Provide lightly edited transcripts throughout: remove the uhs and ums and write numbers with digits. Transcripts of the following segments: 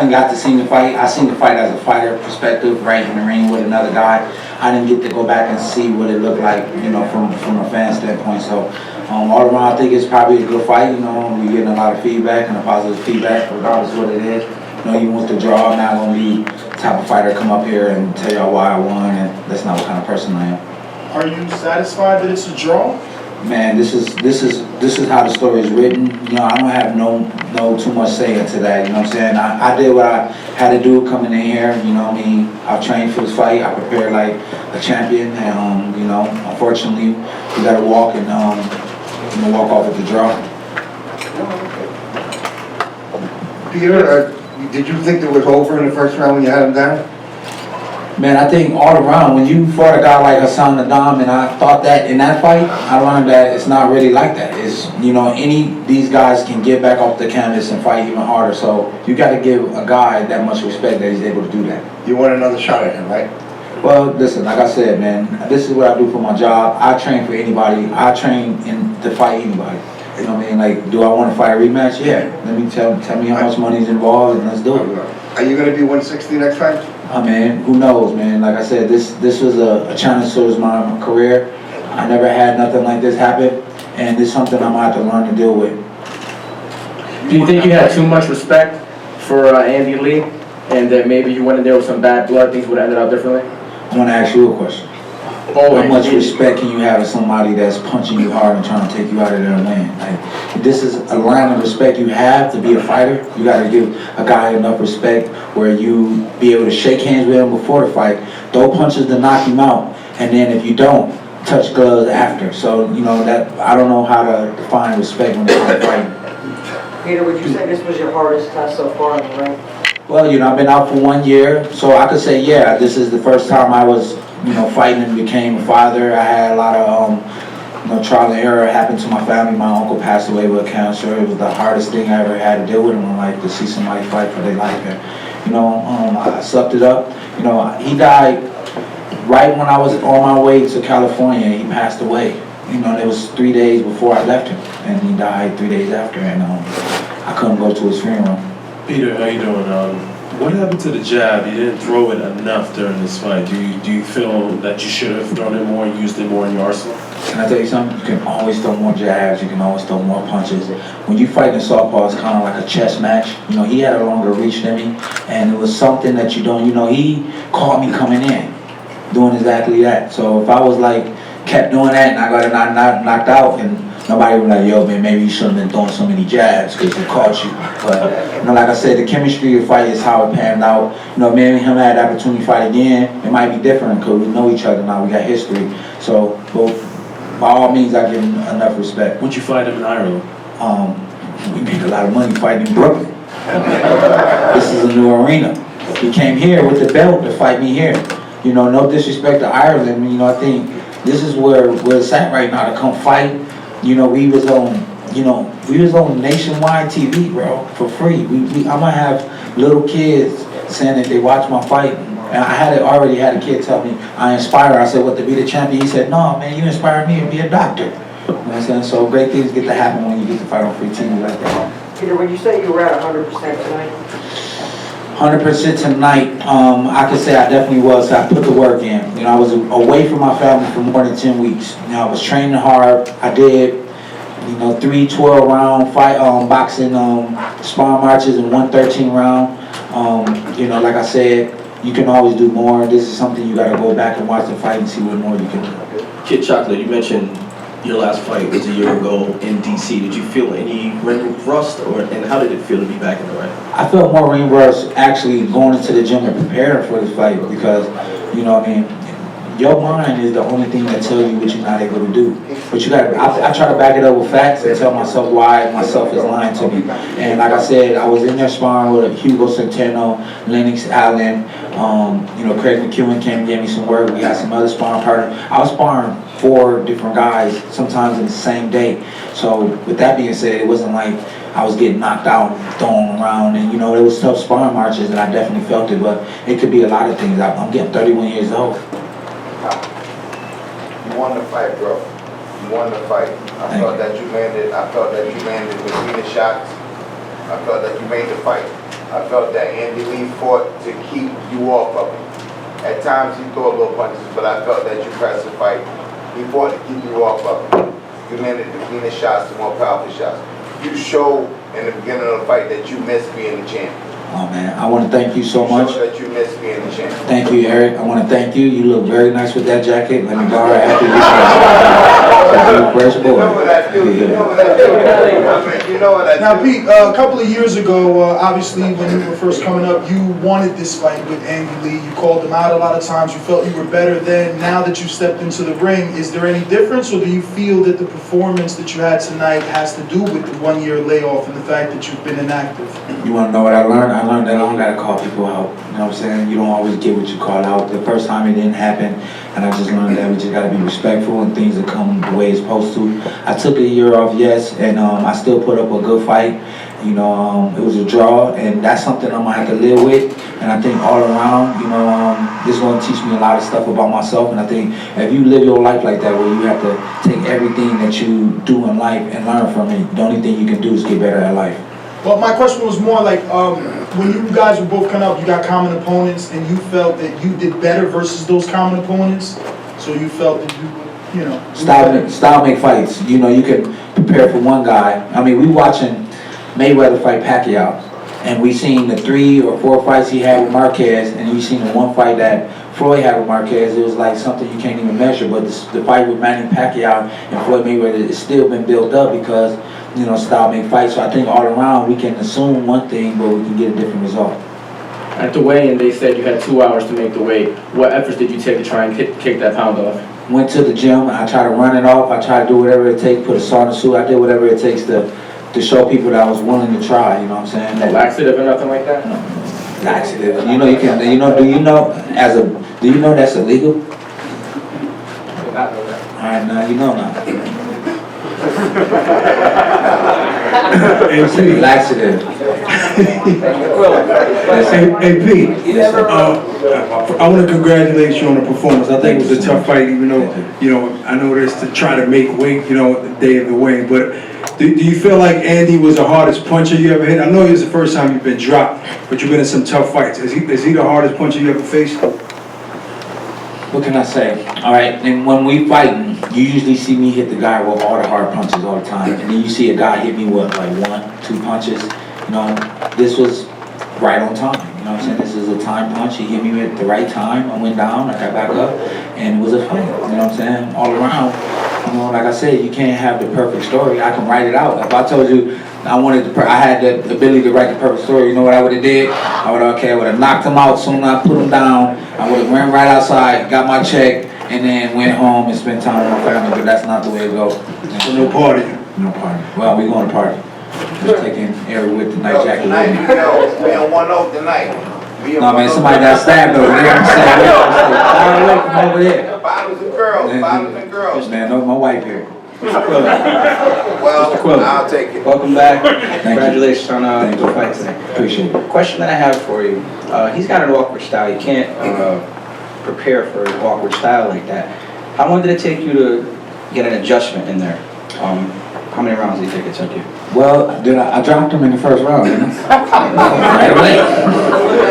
haven't got to see the fight. I seen the fight as a fighter perspective, right in the ring with another guy. I didn't get to go back and see what it looked like, you know, from a fan standpoint. So all around, I think it's probably a good fight. You know, we're getting a lot of feedback and a positive feedback, regardless of what it is. You know, even with the draw, I'm not gonna be the type of fighter come up here and tell y'all why I won, and that's not what kind of person I am. Are you satisfied that it's a draw? Man, this is how the story is written. You know, I don't have no too much say into that. You know what I'm saying? I did what I had to do coming in here. You know what I mean? I trained for this fight. I prepared like a champion, and you know, unfortunately, we got to walk and you know, walk off with the draw. Peter, did you think it was over in the first round when you had him down? Man, I think all around, when you fought a guy like Hassan Nadam, and I thought that in that fight, I learned that it's not really like that. It's, you know, these guys can get back off the canvas and fight even harder. So you got to give a guy that much respect that he's able to do that. You want another shot at him, right? Well, listen, like I said, man, this is what I do for my job. I train for anybody. I train to fight anybody. You know what I mean? Like, do I want to fight a rematch? Yeah. Let me tell me how much money is involved, and let's do it. Are you going to be 160 next fight? I mean, who knows, man? Like I said, this was a challenge towards my career. I never had nothing like this happen, and it's something I'm gonna have to learn to deal with. Do you think you had too much respect for Andy Lee, and that maybe you went in there with some bad blood, things would have ended up differently? I want to ask you a question. How much respect can you have of somebody that's punching you hard and trying to take you out of there and win? Like, this is a line of respect you have to be a fighter. You got to give a guy enough respect where you be able to shake hands with him before the fight, throw punches to knock him out, and then if you don't, touch gloves after. So, you know, that I don't know how to define respect when they're fighting. Peter, would you say this was your hardest test so far in the ring? Well, you know, I've been out for 1 year, so I could say, yeah, this is the first time I was, you know, fighting and became a father. I had a lot of, you know, trial and error happen to my family. My uncle passed away with cancer. It was the hardest thing I ever had to deal with in my life, to see somebody fight for their life. And, you know, I sucked it up. You know, he died right when I was on my way to California. He passed away. You know, it was 3 days before I left him, and he died 3 days after, and I couldn't go to his funeral. Peter, how you doing? What happened to the jab? You didn't throw it enough during this fight. Do you feel that you should have thrown it more and used it more in your arsenal? Can I tell you something? You can always throw more jabs. You can always throw more punches. When you fight in southpaw, it's kind of like a chess match. You know, he had a longer reach than me, and it was something that you don't. You know, he caught me coming in, doing exactly that. So if I was like kept doing that and I got knocked out, and nobody was like, yo, man, maybe you shouldn't have been throwing so many jabs because he caught you. But, you know, like I said, the chemistry of the fight is how it panned out. You know, me and him had the opportunity to fight again. It might be different because we know each other now. We got history. So, but by all means, I give him enough respect. Would you fight him in Ireland? We made a lot of money fighting in Brooklyn. This is a new arena. He came here with the belt to fight me here. You know, no disrespect to Ireland. You know, I think this is where it's at right now, to come fight. You know, we was on nationwide TV, bro, for free. I'm gonna have little kids saying that they watch my fight. And I already had a kid tell me, I inspire her. I said, what, to be the champion? He said, no, man, you inspired me to be a doctor. You know what I'm saying? So great things get to happen when you get to fight on free TV like that. Peter, when you say you were at 100% tonight? 100% tonight, I could say I definitely was. I put the work in. You know, I was away from my family for more than 10 weeks. You know, I was training hard. I did, you know, 3 12-round fight, boxing, sparring marches, and 1 13-round. You know, like I said, you can always do more. This is something you got to go back and watch the fight and see what more you can do. Kid Chocolate, you mentioned your last fight was a year ago in DC. Did you feel any ring rust, and how did it feel to be back in the ring? I felt more ring rust actually going into the gym and preparing for this fight because, you know what I mean, your mind is the only thing that tells you what you're not able to do. But you got, I try to back it up with facts and tell myself why myself is lying to me. And like I said, I was in there sparring with Hugo Centeno, Lennox Allen, you know, Craig McEwen came and gave me some work. We got some other sparring partners. I was sparring 4 different guys, sometimes in the same day. So with that being said, it wasn't like I was getting knocked out, thrown around, and you know, it was tough sparring marches, and I definitely felt it, but it could be a lot of things. I'm getting 31 years old. You won the fight, bro. You won the fight. I felt that you landed between the shots. I felt that you made the fight. I felt that Andy Lee fought to keep you off of him. At times he threw a little punches, but I felt that you pressed the fight. He fought to keep you off of him. You landed the cleaner shots, the more powerful shots. You showed in the beginning of the fight that you missed being the champ. Oh man, I want to thank you so much. You showed that you missed being the champ. Thank you, Eric. I want to thank you. You look very nice with that jacket. Let me borrow it after you. Fresh boy. You know what I do. You know what I do. You know what I do. Now, Pete, a couple of years ago, obviously, when you were first coming up, you wanted this fight with Andy Lee. You called him out a lot of times. You felt you were better then. Now that you've stepped into the ring, is there any difference, or do you feel that the performance that you had tonight has to do with the 1 year layoff and the fact that you've been inactive? You want to know what I learned? I learned that I don't got to call people out. You know what I'm saying? You don't always get what you call out. The first time it didn't happen, and I just learned that we just got to be respectful and things that come the way it's supposed to. I took a year off, yes, and I still put up a good fight. You know, it was a draw, and that's something I'm going to have to live with. And I think all around, you know, this is going to teach me a lot of stuff about myself. And I think if you live your life like that, where you have to take everything that you do in life and learn from it, the only thing you can do is get better at life. Well, my question was more like, when you guys were both coming up, you got common opponents, and you felt that you did better versus those common opponents, so you felt that you know... Style make fights. You know, you can prepare for one guy. I mean, we watching Mayweather fight Pacquiao, and we seen the 3 or 4 fights he had with Marquez, and you seen the one fight that Floyd had with Marquez. It was like something you can't even measure, but the fight with Manny Pacquiao and Floyd Mayweather has still been built up because, you know, style make fights. So I think all around we can assume one thing, but we can get a different result. At the weigh-in, they said you had 2 hours to make the weight. What efforts did you take to try and kick that pound off? Went to the gym. I tried to run it off. I tried to do whatever it takes, put a sauna suit. I did whatever it takes to show people that I was willing to try. You know what I'm saying? No laxative or nothing like that? Laxative. You know you can. You know. Do you know that's illegal? I did not know that. All right, now you know now. Laxative. Hey Pete, I want to congratulate you on the performance. I think it was a tough fight, even though, you know, I know this to try to make weight, you know, the day of the weigh. But do you feel like Andy was the hardest puncher you ever hit? I know it was the first time you've been dropped, but you've been in some tough fights. Is he the hardest puncher you ever faced? What can I say? All right, and when we fighting, you usually see me hit the guy with all the hard punches all the time, and then you see a guy hit me with like 1, 2 punches. You know, this was right on time. You know what I'm saying? This is a time punch. He hit me at the right time. I went down, I got back up, and it was a fight. You know what I'm saying? All around. You know, like I said, you can't have the perfect story. I can write it out. If I told you I had the ability to write the perfect story, you know what I would have did? I would have knocked him out soon as I put him down. I would have ran right outside, got my check, and then went home and spent time with my family. But that's not the way it goes. So no party? No party. Well, we going to party. Just taking Eric with the night jacket. Tonight, we on 1-0 tonight. No, man, somebody got stabbed over there. I'm staying away from over there. Bottles and girls. Man, no, my wife here. Well, I'll take it. Welcome back. Congratulations on the fight today. Appreciate it. Question that I have for you. He's got an awkward style. You can't prepare for an awkward style like that. How long did it take you to get an adjustment in there? How many rounds did you think it took you? Well, I dropped him in the first round, you know? Right away.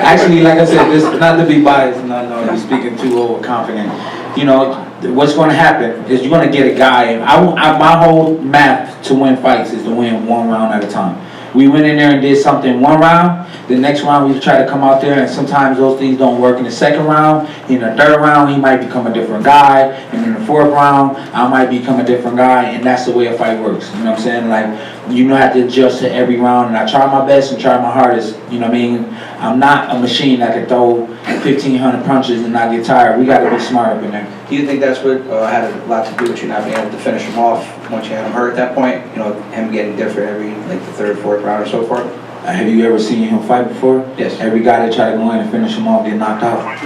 Actually, like I said, this not to be biased, no, you're speaking too overconfident. You know, what's going to happen is you're going to get a guy. My whole map to win fights is to win 1 round at a time. We went in there and did something 1 round. The next round we try to come out there, and sometimes those things don't work in the 2nd round. In the 3rd round, he might become a different guy. And in the 4th round, I might become a different guy. And that's the way a fight works. You know what I'm saying? Like, you have to adjust to every round. And I try my best and try my hardest. You know what I mean? I'm not a machine that can throw 1,500 punches and not get tired. We got to be smart up in there. Do you think that's what had a lot to do with you not being able to finish him off once you had him hurt at that point? You know, him getting different every, like, the 3rd, 4th round or so forth? Have you ever seen him fight before? Yes. Every guy that tried to go in and finish him off get knocked out.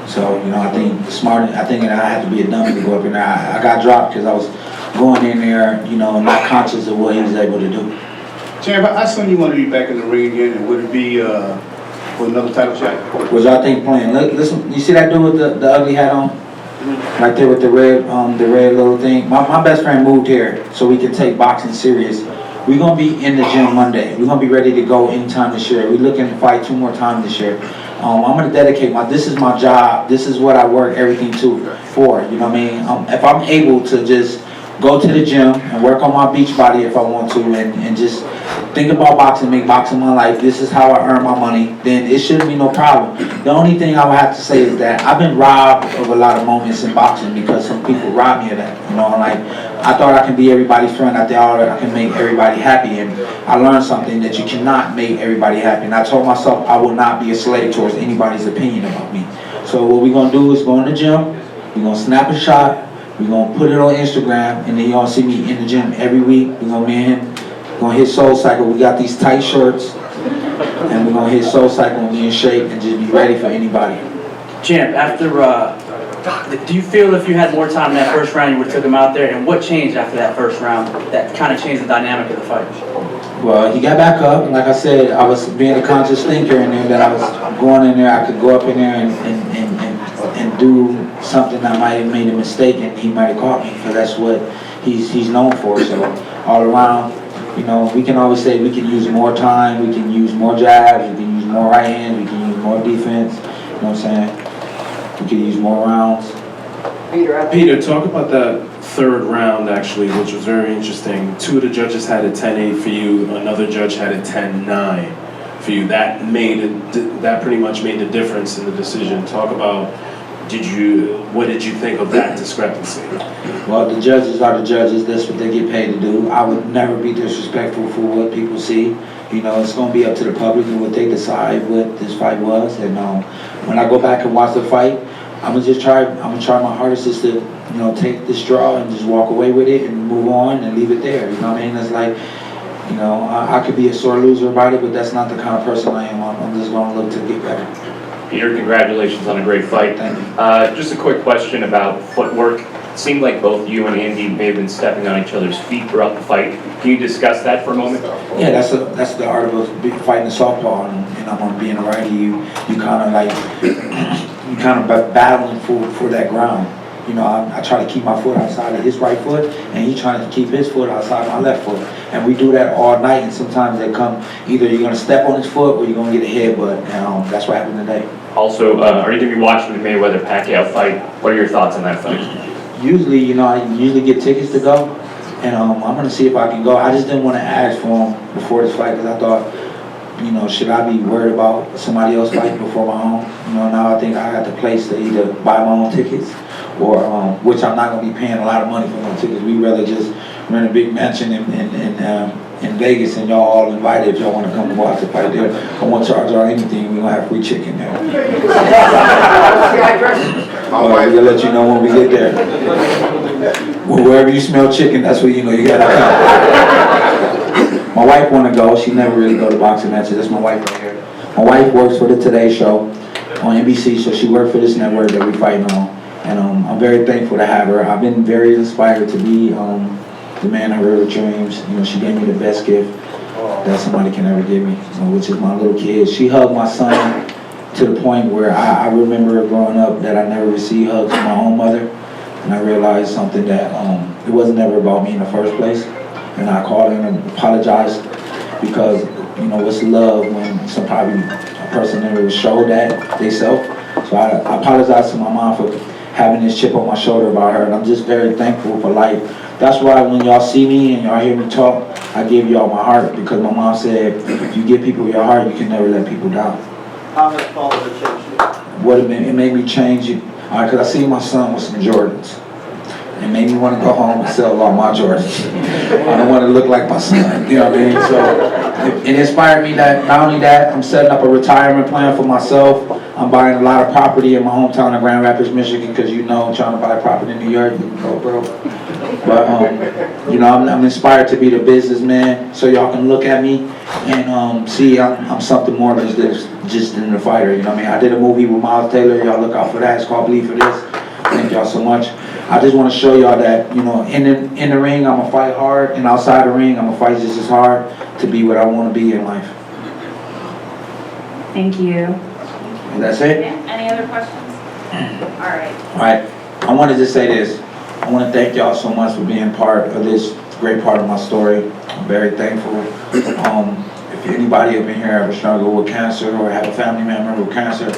So, you know, I think I had to be a dummy to go up in there. I got dropped because I was going in there, you know, not conscious of what he was able to do. Champ, how soon you want to be back in the ring again, and would it be for another title shot? Was y'all think playing? Listen, you see that dude with the ugly hat on? Right there with the red little thing. My best friend moved here so we could take boxing serious We're gonna be in the gym Monday. We're gonna be ready to go anytime this year. We're looking to fight 2 more times this year. I'm gonna dedicate this is my job. This is what I work everything for. You know what I mean? If I'm able to just go to the gym and work on my beach body if I want to, and just think about boxing, make boxing my life, this is how I earn my money, then it shouldn't be no problem. The only thing I would have to say is that I've been robbed of a lot of moments in boxing because some people robbed me of that. You know, like, I thought I can be everybody's friend. I thought I can make everybody happy, and I learned something that you cannot make everybody happy. And I told myself I will not be a slave towards anybody's opinion about me. So what we're gonna do is go in the gym, we're gonna snap a shot, we're gonna put it on Instagram, and then you're gonna see me in the gym every week. We're gonna be in him, gonna hit Soul Cycle. We got these tight shirts, and we're gonna hit Soul Cycle and be in shape and just be ready for anybody. Champ, after, do you feel if you had more time in that first round, you would have took him out there? And what changed after that first round that kind of changed the dynamic of the fight? Well, he got back up, and like I said, I was being a conscious thinker in there, that I was going in there, I could go up in there and do something that might have made a mistake, and he might have caught me, because that's what he's known for. So all around, you know, we can always say we can use more time, we can use more jabs, we can use more right hands, we can use more defense, you know what I'm saying? We can use more rounds. Peter, talk about that third round, actually, which was very interesting. 2 of the judges had a 10-8 for you. Another judge had a 10-9 for you. That pretty much made the difference in the decision. Talk about, what did you think of that discrepancy? Well, the judges are the judges. That's what they get paid to do. I would never be disrespectful for what people see. You know, it's going to be up to the public and what they decide what this fight was. And when I go back and watch the fight, I'm gonna try my hardest just to, you know, take this draw and just walk away with it and move on and leave it there. You know what I mean? It's like, you know, I could be a sore loser about it, but that's not the kind of person I am. I'm just gonna look to get better. Peter, congratulations on a great fight. Thank you. Just a quick question about footwork. It seemed like both you and Andy may have been stepping on each other's feet throughout the fight. Can you discuss that for a moment? Yeah, that's the art of fighting a softball, and on being a righty, you kind of like you kind of battling for that ground. You know, I try to keep my foot outside of his right foot, and he's trying to keep his foot outside my left foot. And we do that all night, and sometimes they come, either you're going to step on his foot or you're going to get a headbutt. That's what happened today. Also, are you going to be watching the Mayweather Pacquiao fight? What are your thoughts on that fight? Usually, you know, I usually get tickets to go, and I'm going to see if I can go. I just didn't want to ask for him before this fight, because I thought, you know, should I be worried about somebody else fighting before my own? You know, now I think I got the place to either buy my own tickets, or which I'm not going to be paying a lot of money for my tickets. We'd rather just rent a big mansion in Vegas, and y'all all invited if y'all want to come and watch the fight there. I won't charge y'all anything. We're going to have free chicken there. We'll let you know when we get there. Well, wherever you smell chicken, that's where you know you got to come. My wife want to go. She never really go to boxing matches. That's my wife right here. My wife works for the Today Show on NBC, so she worked for this network that we fighting on. And I'm very thankful to have her. I've been very inspired to be the man of her dreams. You know, she gave me the best gift that somebody can ever give me, which is my little kid. She hugged my son to the point where I remember growing up that I never received hugs from my own mother. And I realized something, that it wasn't ever about me in the first place. And I called her and apologized, because, you know, what's love when probably a person never showed that they self. So I apologize to my mom for having this chip on my shoulder about her, and I'm just very thankful for life. That's why when y'all see me and y'all hear me talk, I give y'all my heart, because my mom said, if you give people your heart, you can never let people down. How much father did it change you? It made me change it, because I see my son with some Jordans. It made me want to go home and sell all my Jordans. I don't want to look like my son, you know what I mean? So it inspired me that, not only that, I'm setting up a retirement plan for myself. I'm buying a lot of property in my hometown of Grand Rapids, Michigan, because you know, trying to buy property in New York, you can go broke. But, you know, I'm inspired to be the businessman, so y'all can look at me and see I'm something more than just than a fighter, you know what I mean? I did a movie with Miles Taylor, y'all look out for that, it's called Bleed for This. Thank y'all so much. I just want to show y'all that, you know, in the ring, I'm going to fight hard, and outside the ring, I'm going to fight just as hard to be what I want to be in life. Thank you. And that's it? Any other questions? All right. All right. I wanted to say this. I want to thank y'all so much for being part of this a great part of my story. I'm very thankful. If anybody up in here ever struggle with cancer or have a family member with cancer,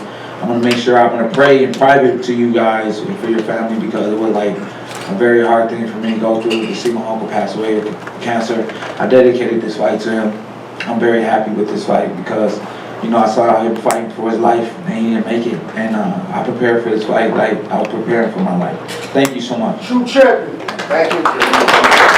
I'm gonna make sure I'm gonna pray in private to you guys and for your family, because it was like a very hard thing for me to go through to see my uncle pass away with cancer. I dedicated this fight to him. I'm very happy with this fight because, you know, I saw him fighting for his life and he didn't make it. And I prepared for this fight like I was preparing for my life. Thank you so much. True champion. Thank you.